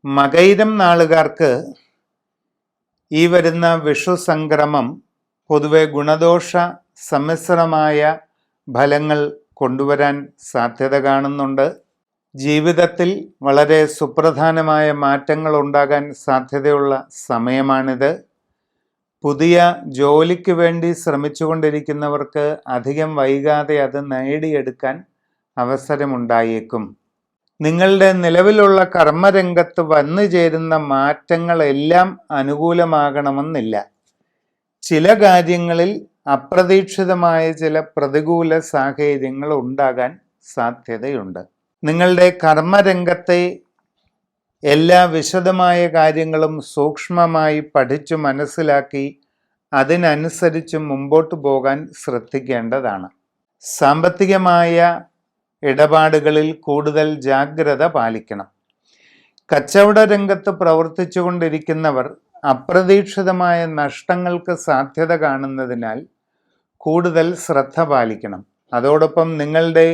മകയിരം നാളുകാർക്ക് ഈ വരുന്ന വിഷു സംക്രമം പൊതുവെ ഗുണദോഷ സമ്മിശ്രമായ ഫലങ്ങൾ കൊണ്ടുവരാൻ സാധ്യത കാണുന്നുണ്ട്. ജീവിതത്തിൽ വളരെ സുപ്രധാനമായ മാറ്റങ്ങൾ ഉണ്ടാകാൻ സാധ്യതയുള്ള സമയമാണിത്. പുതിയ ജോലിക്ക് വേണ്ടി ശ്രമിച്ചുകൊണ്ടിരിക്കുന്നവർക്ക് അധികം വൈകാതെ അത് നേടിയെടുക്കാൻ അവസരമുണ്ടായേക്കും. നിങ്ങളുടെ നിലവിലുള്ള കർമ്മരംഗത്ത് വന്നു ചേരുന്ന മാറ്റങ്ങളെല്ലാം അനുകൂലമാകണമെന്നില്ല. ചില കാര്യങ്ങളിൽ അപ്രതീക്ഷിതമായ ചില പ്രതികൂല സാഹചര്യങ്ങൾ ഉണ്ടാകാൻ സാധ്യതയുണ്ട്. നിങ്ങളുടെ കർമ്മരംഗത്തെ എല്ലാ വിശദമായ കാര്യങ്ങളും സൂക്ഷ്മമായി പഠിച്ചു മനസ്സിലാക്കി അതിനനുസരിച്ച് മുമ്പോട്ട് പോകാൻ ശ്രദ്ധിക്കേണ്ടതാണ്. സാമ്പത്തികമായ ഇടപാടുകളിൽ കൂടുതൽ ജാഗ്രത പാലിക്കണം. കച്ചവട രംഗത്ത് പ്രവർത്തിച്ചു കൊണ്ടിരിക്കുന്നവർ അപ്രതീക്ഷിതമായ നഷ്ടങ്ങൾക്ക് സാധ്യത കാണുന്നതിനാൽ കൂടുതൽ ശ്രദ്ധ പാലിക്കണം. അതോടൊപ്പം നിങ്ങളുടെ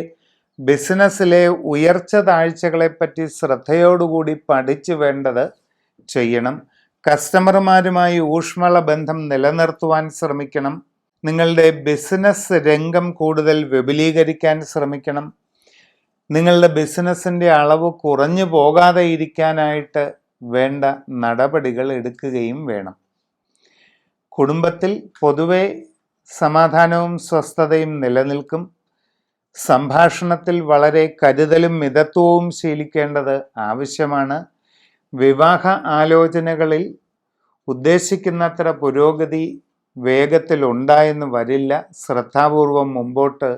ബിസിനസ്സിലെ ഉയർച്ച താഴ്ചകളെപ്പറ്റി ശ്രദ്ധയോടുകൂടി പഠിച്ചു വേണ്ടത് ചെയ്യണം. കസ്റ്റമർമാരുമായി ഊഷ്മള ബന്ധം നിലനിർത്തുവാൻ ശ്രമിക്കണം. നിങ്ങളുടെ ബിസിനസ് രംഗം കൂടുതൽ വിപുലീകരിക്കാൻ ശ്രമിക്കണം. നിങ്ങളുടെ ബിസിനസ്സിൻ്റെ അളവ് കുറഞ്ഞു പോകാതെ ഇരിക്കാനായിട്ട് വേണ്ട നടപടികൾ എടുക്കുകയും വേണം. കുടുംബത്തിൽ പൊതുവെ സമാധാനവും സ്വസ്ഥതയും നിലനിൽക്കും. സംഭാഷണത്തിൽ വളരെ കരുതലും മിതത്വവും ശീലിക്കേണ്ടത് ആവശ്യമാണ്. വിവാഹ ആലോചനകളിൽ ഉദ്ദേശിക്കുന്നത്ര പുരോഗതി വേഗത്തിൽ ഉണ്ടായെന്ന് വരില്ല. ശ്രദ്ധാപൂർവം മുമ്പോട്ട്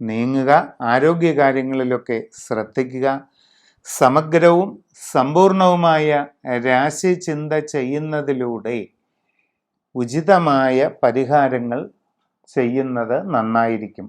നീങ്ങുക. ആരോഗ്യകാര്യങ്ങളിലൊക്കെ ശ്രദ്ധിക്കുക. സമഗ്രവും സമ്പൂർണവുമായ രാശി ചിന്ത ചെയ്യുന്നതിലൂടെ ഉചിതമായ പരിഹാരങ്ങൾ ചെയ്യുന്നത് നന്നായിരിക്കും.